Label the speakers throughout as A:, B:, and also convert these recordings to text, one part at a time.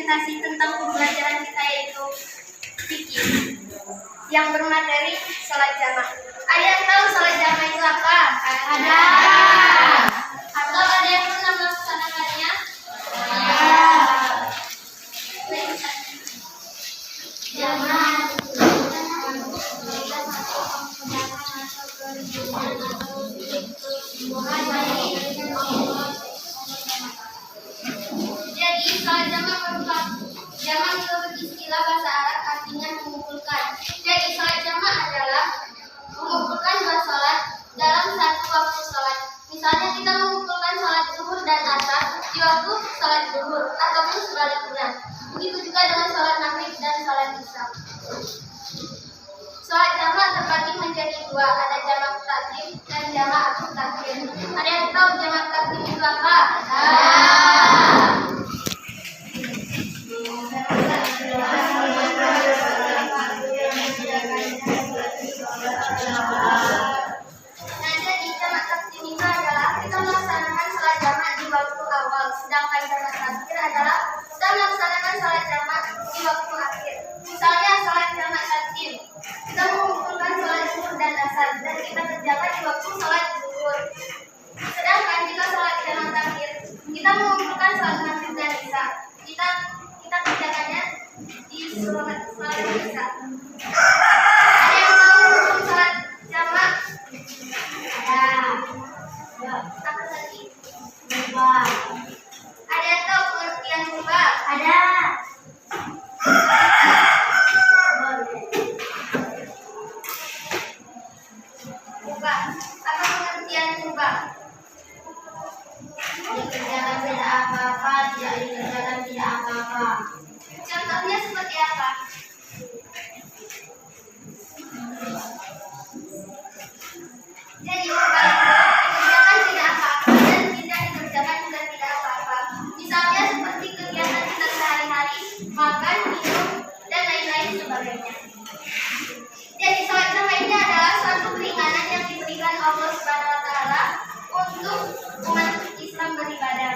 A: presentasi tentang pembelajaran kita, yaitu fikih yang bermateri sholat jamaah. Ada yang tahu sholat jamaah itu apa? Ada. Atau ada yang pernah melaksanakannya? Jadi sholat jamaah merupakan jamaah itu beristilah bahasa Arab, artinya mengumpulkan. Jadi sholat jamaah adalah mengumpulkan dua sholat dalam satu waktu sholat. Misalnya kita mengumpulkan sholat zuhur dan asar di waktu sholat zuhur, ataupun sebaliknya. Begitu juga dengan sholat maghrib dan sholat isya. Sholat jamaah terbagi menjadi dua, ada jamaah takdim dan jamaah takhir. Ada yang tahu jamaah takdim itu apa? Sedangkan jamaah takhir adalah kita melaksanakan sholat jamaah di waktu akhir. Misalnya sholat jamaah takhir, kita mengumpulkan sholat zuhur dan asar dan kita kerjakan di waktu sholat zuhur. Sedangkan jika sholat jamaah takhir, kita mengumpulkan sholat maghrib dan isya, kita kerjakannya di sholat isya. Ada yang tahu hukum sholat jamaah? Ada. Apa tadi? Ada yang tahu pengertian rubah? Ada. Rubah. Apa pengertian rubah? Dikerjakan tidak apa-apa, tidak dikerjakan tidak apa-apa. Contohnya seperti apa? Jadi rubah dikerjakan tidak apa-apa dan tidak dikerjakan juga tidak apa-apa. Misalnya seperti kegiatan kita sehari-hari, makan, minum, dan lain-lain sebagainya. Jadi sholat jamaah ini adalah suatu keringanan yang diberikan Allah Subhanahu wa Ta'ala untuk umat Islam beribadah.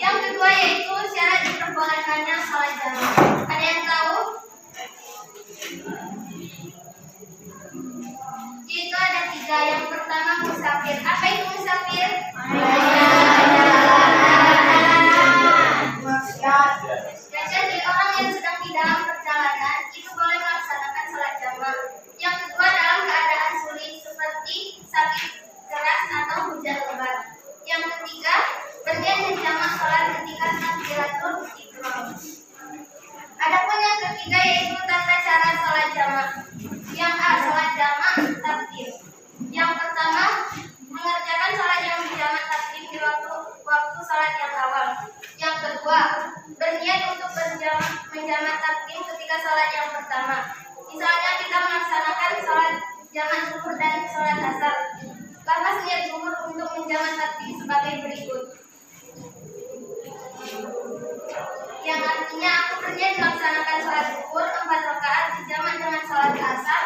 A: Yang kedua yaitu syarat diperbolehkannya sholat jamaah. Ada yang tahu? Itu ada tiga. Yang pertama musafir. Apa itu musafir? Jadi orang yang sedang di dalam perjalanan itu boleh melaksanakan sholat jamaah. Yang kedua dalam keadaan sulit seperti sakit keras atau hujan lebat. Yang ketiga berniat menjamak sholat ketika takbiratul ihram. Adapun yang ketiga yaitu tata cara sholat jamaah. Yang A, sholat jamaah takbir. Yang pertama mengerjakan sholat yang berjamaah takbir di waktu sholat yang awal. Yang kedua berniat untuk menjamak takbir ketika sholat yang pertama. Misalnya kita melaksanakan sholat jamaah zuhur dan sholat asar. Lantas niat zuhur untuk menjamak takbir sebagai berikut. Yang artinya aku berniat melaksanakan sholat zuhur 4 rakaat dijamak dengan sholat asar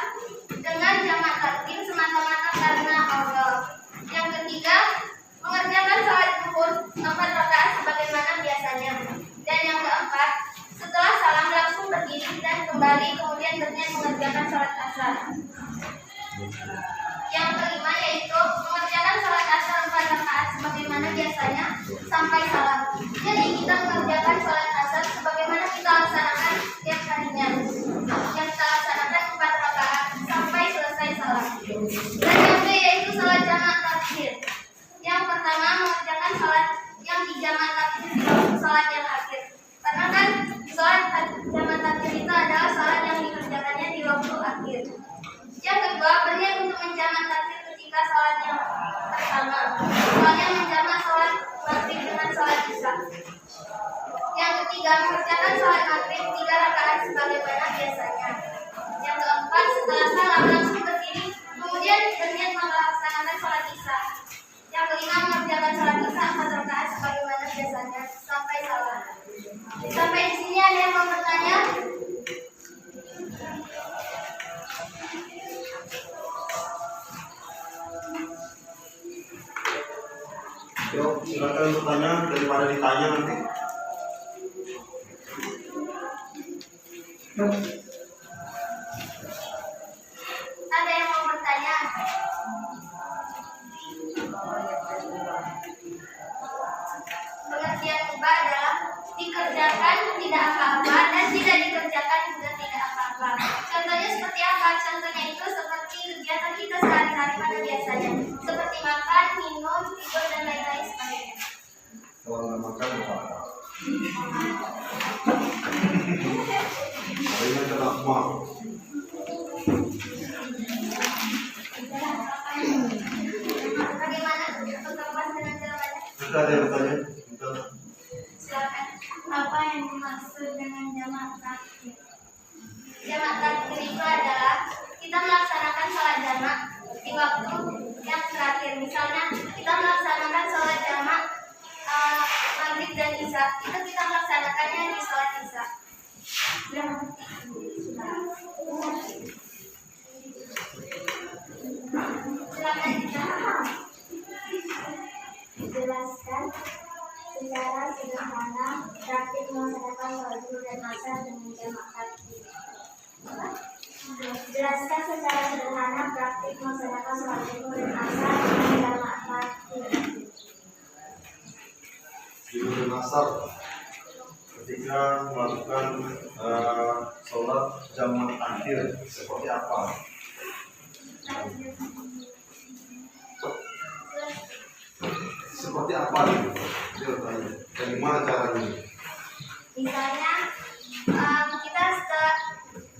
A: dengan jamak takbir semata-mata karena Allah. Yang ketiga mengerjakan sholat zuhur 4 rakaat sebagaimana biasanya. Dan yang keempat setelah salam langsung berdiri dan kembali kemudian berniat mengerjakan sholat asar. Yang kelima yaitu mengerjakan sholat asar 4 rakaat sebagaimana biasanya sampai salam. Jadi kita mengerjakan sholat asar sebagaimana kita laksanakan setiap harinya. Yang kita laksanakan 4 rakaat sampai selesai salam. Dan yang kedua yaitu sholat jamaah takhir. Yang pertama mengerjakan sholat yang dijamaah takhir di waktu sholat yang akhir. Karena kan sholat jamaah takhir itu adalah sholat yang dikerjakannya di waktu akhir. Yang kedua berniat untuk menjamak takhir ketika sholat yang pertama. Soalnya menjamak sholat maghrib dengan sholat isya. Yang ketiga mengerjakan sholat maghrib 3 rakaat sebagaimana biasanya. Yang keempat setelah salam langsung berdiri kemudian berniat melaksanakan sholat isya. Yang kelima mengerjakan sholat isya 4 rakaat sebagaimana biasanya sampai salam. Sampai di sini ada yang mau bertanya?
B: Yuk, silakan bertanya daripada ditanya nanti.
A: Ada yang mau bertanya? Pengertian ubah adalah dikerjakan tidak apa-apa dan tidak dikerjakan juga tidak apa-apa. Contohnya seperti apa? Contohnya itu seperti kegiatan kita sehari-hari pada biasanya, seperti makan, minum, tidur dan lain-lain sebagainya.
B: Kalau nggak makan apa? Ini kena emak.
A: Bagaimana untuk membahas dengan jawabannya?
B: Kita ada yang bertanya?
A: Silakan. Apa yang dimaksud dengan jamak takbir? Jamak takbir itu adalah kita melaksanakan sholat jamak di waktu yang terakhir. Misalnya kita melaksanakan sholat jamak maghrib dan isya, itu kita melaksanakannya di sholat isya. Silakan dijawab.
C: Jelaskan secara sederhana praktik melaksanakan sholat zuhur dan asar dengan jamak takbir. Jelaskan secara sederhana praktik melaksanakan sholat zuhur dan asar dengan jamak takbir.
B: Zuhur dan asar ketika melakukan sholat jamak akhir seperti apa? Seperti apa gitu? Dia bertanya. Dari mana caranya?
A: Misalnya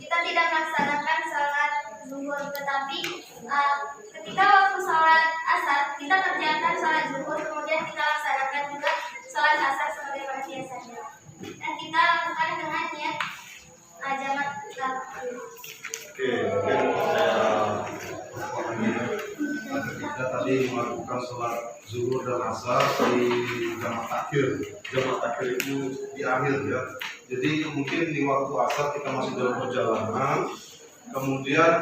A: kita tidak melaksanakan sholat zuhur, tetapi ketika waktu sholat asar kita kerjakan sholat zuhur, kemudian kita laksanakan juga sholat asar sebagaimana biasanya, dan kita lakukan dengan niat jamak takbir.
B: Oke, mungkin saya pahami ya. Kita tadi melakukan sholat zuhur dan asar di jamak takhir. Jamak takhir itu di akhir ya. Jadi mungkin di waktu asar kita masih dalam perjalanan, kemudian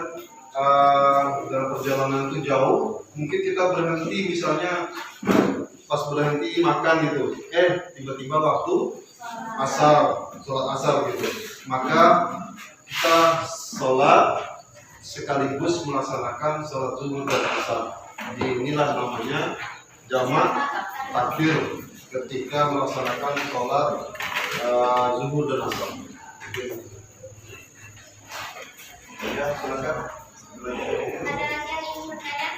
B: dalam perjalanan itu jauh, mungkin kita berhenti misalnya pas berhenti makan gitu. Tiba-tiba waktu asar, sholat asar gitu. Maka kita sholat sekaligus melaksanakan sholat zuhur dan asar. Jadi inilah namanya jamak takbir ketika melaksanakan sholat zuhur dan asar. Ya, silakan.
A: Ada lagi yang ingin bertanya?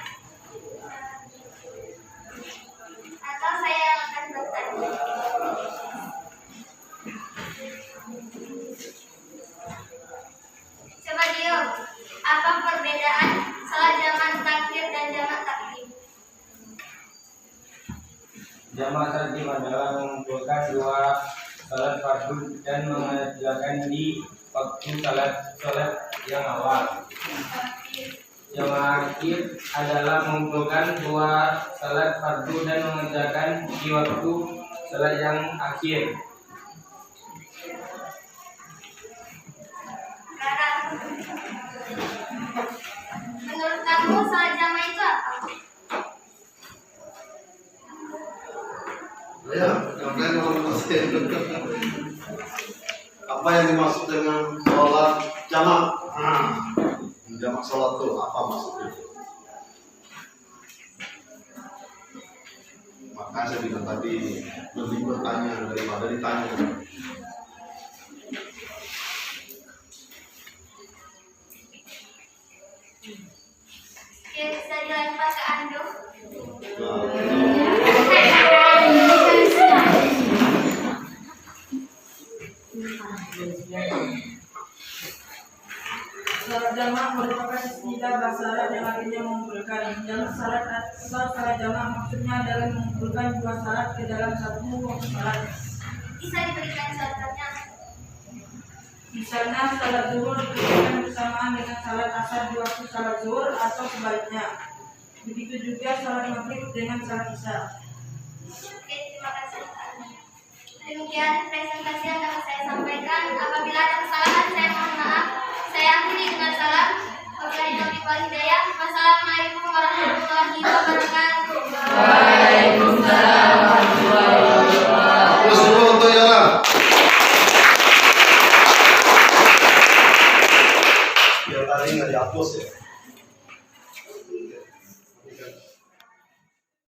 A: Atau saya yang akan bertanya? Coba jawab. Apa perbedaan sholat jamak takbir dan jamak takdim?
D: Jamak takdim adalah mengumpulkan dua salat fardu dan mengerjakan di waktu salat yang awal. Jamak akhir adalah mengumpulkan dua salat fardu dan mengerjakan di waktu salat yang akhir.
A: Menurut kamu sholat jamak itu apa?
B: Ya, kalian mau masih apa yang dimaksud dengan sholat jamak? Jamak sholat itu apa maksudnya? Maka saya bilang tadi lebih bertanya daripada ditanya.
A: Oke, bisa dilempar ke Ando.
E: Salat jamak merupakan istilah bahasa Arab yang artinya mengumpulkan. Jamak salat atau salat jamak maksudnya adalah mengumpulkan dua salat ke dalam satu waktu salat.
A: Bisa diberikan contohnya?
E: Misalnya salat zuhur dikerjakan bersamaan dengan salat asar di waktu salat zuhur atau sebaliknya. Begitu juga salat maghrib dengan salat isya.
A: Oke, terima kasih. Demikian presentasi yang dapat saya sampaikan. Apabila ada kesalahan, saya mohon maaf. Saya akhiri dengan salam. Wabillahi taufiq wal hidayah. Wassalamualaikum warahmatullahi wabarakatuh.
D: Waalaikumsalam warahmatullahi wabarakatuh.
B: Terus dulu untuk Yara. daring nggak dihapus ya.